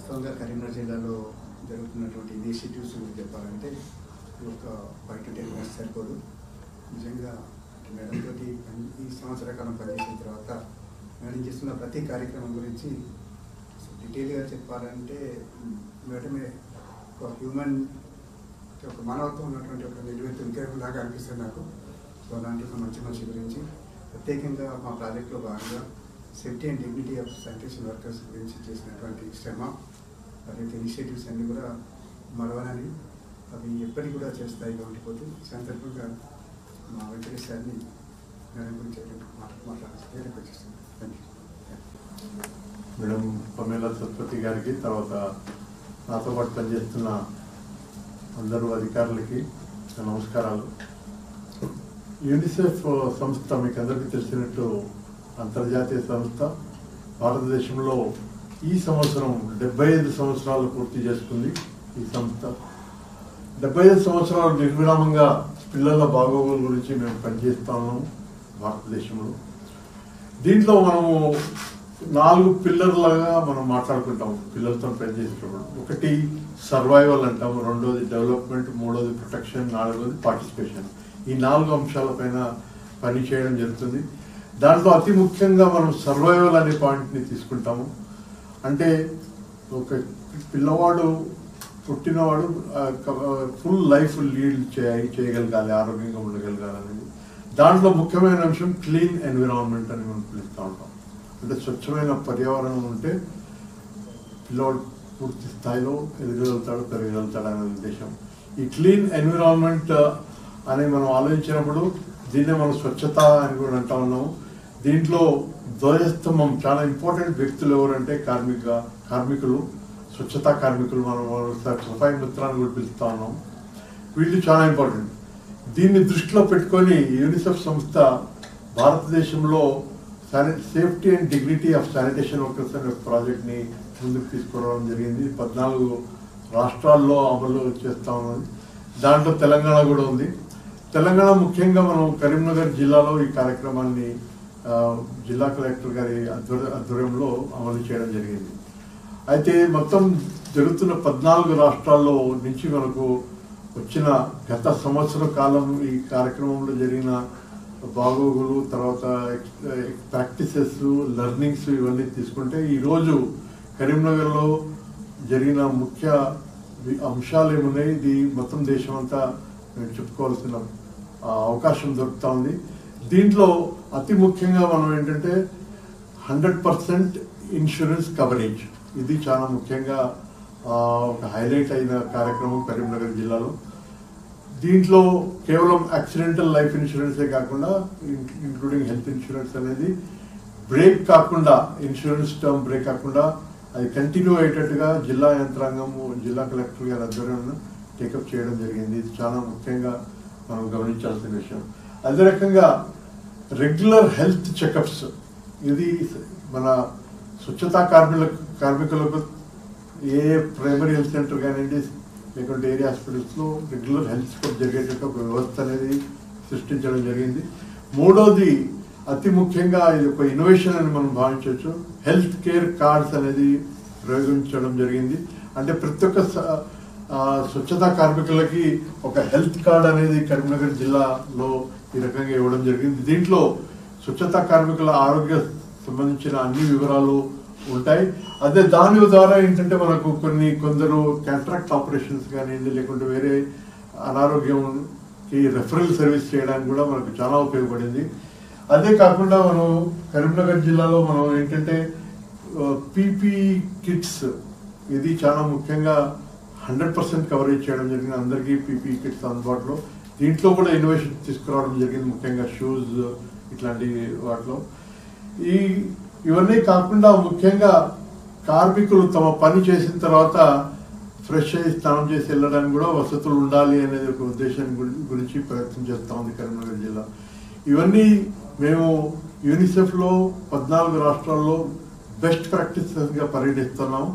వాస్తవంగా కరీంనగర్ జిల్లాలో జరుగుతున్నటువంటి ఇనిషియేటివ్స్ చెప్పాలంటే ఒక 5 to 10 minutes సరిపోదు. నిజంగా మేడం తోటి ఈ సంవత్సర కాలం పనిచేసిన తర్వాత మేడం చేస్తున్న ప్రతి కార్యక్రమం గురించి డీటెయిల్గా చెప్పాలంటే మేడమే ఒక హ్యూమన్, ఒక మానవత్వం ఉన్నటువంటి ఒక నిలువెత్తు విగ్రహంలాగా అనిపిస్తుంది నాకు. సో అలాంటి ఒక మంచి మనిషి గురించి ప్రత్యేకంగా మా ప్రాజెక్టులో భాగంగా safety and dignity of sanitation workers గురించి చేసినటువంటి శ్రమ, అదైతే ఇనిషియేటివ్స్ అన్నీ కూడా మరవనని, అవి ఎప్పటికీ కూడా చేస్తాయిగా ఉండిపోతూ సందర్భంగా మా వెంకటేష్ సార్ని మేడం గురించి మాట్లాడాల్సి వచ్చేస్తుంది. Thank you. Madam Pamela Satpathy గారికి, తర్వాత నాతో పాటు పనిచేస్తున్న అందరూ అధికారులకి నమస్కారాలు. యూనిసెఫ్ సంస్థ మీకు అందరికీ తెలిసినట్టు అంతర్జాతీయ సంస్థ. భారతదేశంలో ఈ సంవత్సరం 75 సంవత్సరాలు పూర్తి చేసుకుంది. ఈ సంస్థ 75 సంవత్సరాలు నిర్విరామంగా పిల్లల బాగోగుల గురించి మేము పనిచేస్తాము భారతదేశంలో. దీంట్లో మనము 4 పిల్లర్లుగా మనం మాట్లాడుకుంటాం పిల్లలతో పనిచేసేటప్పుడు. ఒకటి సర్వైవల్ అంటాము, రెండోది డెవలప్మెంట్, మూడోది ప్రొటెక్షన్, నాలుగోది పార్టిసిపేషన్. ఈ 4 అంశాలపైన పని చేయడం జరుగుతుంది. దాంట్లో అతి ముఖ్యంగా మనం సర్వైవల్ అనే పాయింట్ని తీసుకుంటాము. అంటే ఒక పిల్లవాడు పుట్టినవాడు ఫుల్ లైఫ్ లీడ్ చేయగలగాలి, ఆరోగ్యంగా ఉండగలగాలి అనేది. దాంట్లో ముఖ్యమైన అంశం క్లీన్ ఎన్విరాన్మెంట్ అని మనం పిలుస్తూ ఉంటాం. అంటే స్వచ్ఛమైన పర్యావరణం ఉంటే పిల్లవాడు పూర్తి స్థాయిలో ఎదగలుగుతాడు, పెరగలుగుతాడు అనే ఉద్దేశం. ఈ క్లీన్ ఎన్విరాన్మెంట్ అని మనం ఆలోచించినప్పుడు దీన్నే మనం స్వచ్ఛత అని కూడా అంటా ఉన్నాము. దీంట్లో ధ్వజస్తంభం చాలా ఇంపార్టెంట్ వ్యక్తులు ఎవరంటే కార్మికులు, స్వచ్ఛతా కార్మికులు, మనం సఫాయి మిత్రాన్ని కూడా పిలుస్తూ ఉన్నాం. వీళ్ళు చాలా ఇంపార్టెంట్. దీన్ని దృష్టిలో పెట్టుకొని యూనిసెఫ్ సంస్థ భారతదేశంలో safety and dignity of sanitation workers అనే ప్రాజెక్ట్ని ముందుకు తీసుకురావడం జరిగింది. 14 రాష్ట్రాల్లో అమలు చేస్తూ ఉన్నది. దాంట్లో తెలంగాణ కూడా ఉంది. తెలంగాణ ముఖ్యంగా మనం కరీంనగర్ జిల్లాలో ఈ కార్యక్రమాన్ని జిల్లా కలెక్టర్ గారి ఆధ్వర్యంలో అమలు చేయడం జరిగింది. అయితే మొత్తం జరుగుతున్న 14 రాష్ట్రాల్లో నుంచి మనకు వచ్చిన గత సంవత్సర కాలం ఈ కార్యక్రమంలో జరిగిన బాగోగులు, తర్వాత ప్రాక్టీసెస్, లెర్నింగ్స్ ఇవన్నీ తీసుకుంటే ఈరోజు కరీంనగర్లో జరిగిన ముఖ్య అంశాలు ఏమున్నాయి, ఇది మొత్తం దేశం అంతా చెప్పుకోవాల్సిన అవకాశం దొరుకుతూ ఉంది. దీంట్లో అతి ముఖ్యంగా మనం ఏంటంటే 100% ఇన్సూరెన్స్ కవరేజ్. ఇది చాలా ముఖ్యంగా ఒక హైలైట్ అయిన కార్యక్రమం కరీంనగర్ జిల్లాలో. దీంట్లో కేవలం యాక్సిడెంటల్ లైఫ్ ఇన్సూరెన్సే కాకుండా ఇంక్లూడింగ్ హెల్త్ ఇన్సూరెన్స్ అనేది బ్రేక్ కాకుండా, ఇన్సూరెన్స్ టర్మ్ బ్రేక్ కాకుండా అది కంటిన్యూ అయ్యేటట్టుగా జిల్లా యంత్రాంగము, జిల్లా కలెక్టర్ గారి ఆధ్వర్యంలో టేకప్ చేయడం జరిగింది. ఇది చాలా ముఖ్యంగా మనం గమనించాల్సిన విషయం. అదే రకంగా రెగ్యులర్ హెల్త్ చెకప్స్, ఇది మన స్వచ్ఛతా కార్మికులకు ఏ ప్రైమరీ హెల్త్ సెంటర్ కానివ్వండి, లేకుంటే ఏరియా హాస్పిటల్స్లో రెగ్యులర్ హెల్త్ చెకప్ జరిగేటట్టు ఒక వ్యవస్థ అనేది సృష్టించడం జరిగింది. మూడోది అతి ముఖ్యంగా ఇది ఒక ఇన్నోవేషన్ అని మనం భావించవచ్చు, హెల్త్ కేర్ కార్డ్స్ అనేది ప్రయోగించడం జరిగింది. అంటే ప్రతి ఒక్క స్వచ్ఛతా కార్మికులకి ఒక హెల్త్ కార్డ్ అనేది కరీంనగర్ జిల్లాలో ఈ రకంగా ఇవ్వడం జరిగింది. దీంట్లో స్వచ్ఛతా కార్మికుల ఆరోగ్య సంబంధించిన అన్ని వివరాలు ఉంటాయి. అదే దాని ద్వారా ఏంటంటే మనకు కొందరు కాంట్రాక్ట్ ఆపరేషన్స్ కానివ్వండి, లేకుంటే వేరే అనారోగ్యంకి రెఫరల్ సర్వీస్ చేయడానికి కూడా మనకు చాలా ఉపయోగపడింది. అదే కాకుండా మనం కరీంనగర్ జిల్లాలో మనం ఏంటంటే పీపీ కిట్స్, ఇది చాలా ముఖ్యంగా 100% కవరేజ్ చేయడం జరిగింది. అందరికీ పీపీ కిట్స్ అందుబాటులో. దీంట్లో కూడా ఇన్నోవేషన్ తీసుకురావడం జరిగింది, ముఖ్యంగా షూస్ ఇట్లాంటి వాటిలో. ఇవన్నీ కాకుండా ముఖ్యంగా కార్మికులు తమ పని చేసిన తర్వాత ఫ్రెష్ అయ్యి స్నానం చేసి వెళ్ళడానికి కూడా వసతులు ఉండాలి అనేది ఒక ఉద్దేశం గురించి ప్రయత్నం చేస్తూ ఉంది కరీంనగర్ జిల్లా. ఇవన్నీ మేము యూనిసెఫ్లో 14 రాష్ట్రాల్లో బెస్ట్ ప్రాక్టీసెస్గా పరిగణిస్తున్నాము.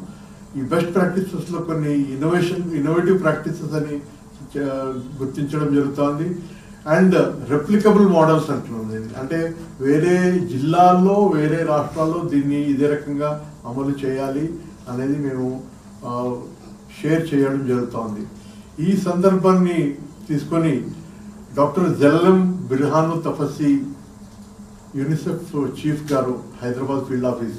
ఈ బెస్ట్ ప్రాక్టీసెస్లో కొన్ని ఇన్నోవేటివ్ ప్రాక్టీసెస్ అని గుర్తించడం జరుగుతుంది. అండ్ రెప్లికబుల్ మోడల్స్ అంటున్నది, అంటే వేరే జిల్లాల్లో, వేరే రాష్ట్రాల్లో దీన్ని ఇదే రకంగా అమలు చేయాలి అనేది మేము షేర్ చేయడం జరుగుతోంది. ఈ సందర్భాన్ని తీసుకొని డాక్టర్ జల్లం బిర్హాను తపస్సి యూనిసెఫ్ చీఫ్ గారు హైదరాబాద్ ఫీల్డ్ ఆఫీస్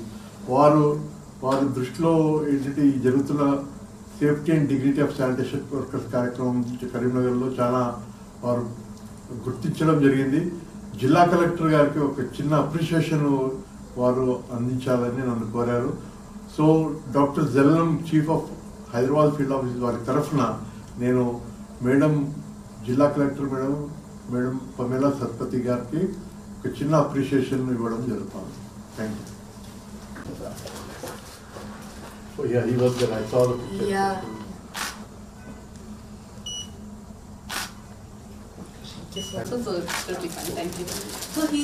వారి దృష్టిలో ఏంటంటే ఈ జరుగుతున్న safety and dignity of sanitation workers కార్యక్రమం కరీంనగర్లో చాలా వారు గుర్తించడం జరిగింది. జిల్లా కలెక్టర్ గారికి ఒక చిన్న అప్రిషియేషన్ వారు అందించాలని నన్ను కోరారు. So doctor Jallam chief of Hyderabad field office వారి తరఫున నేను మేడం జిల్లా కలెక్టర్ మేడం పమేలా సత్పతి గారికి ఒక చిన్న అప్రిషియేషన్ ఇవ్వడం జరుగుతుంది. Thank you. So yeah, he was there. I saw the picture. Yeah. So totally fine. Thank you. So he.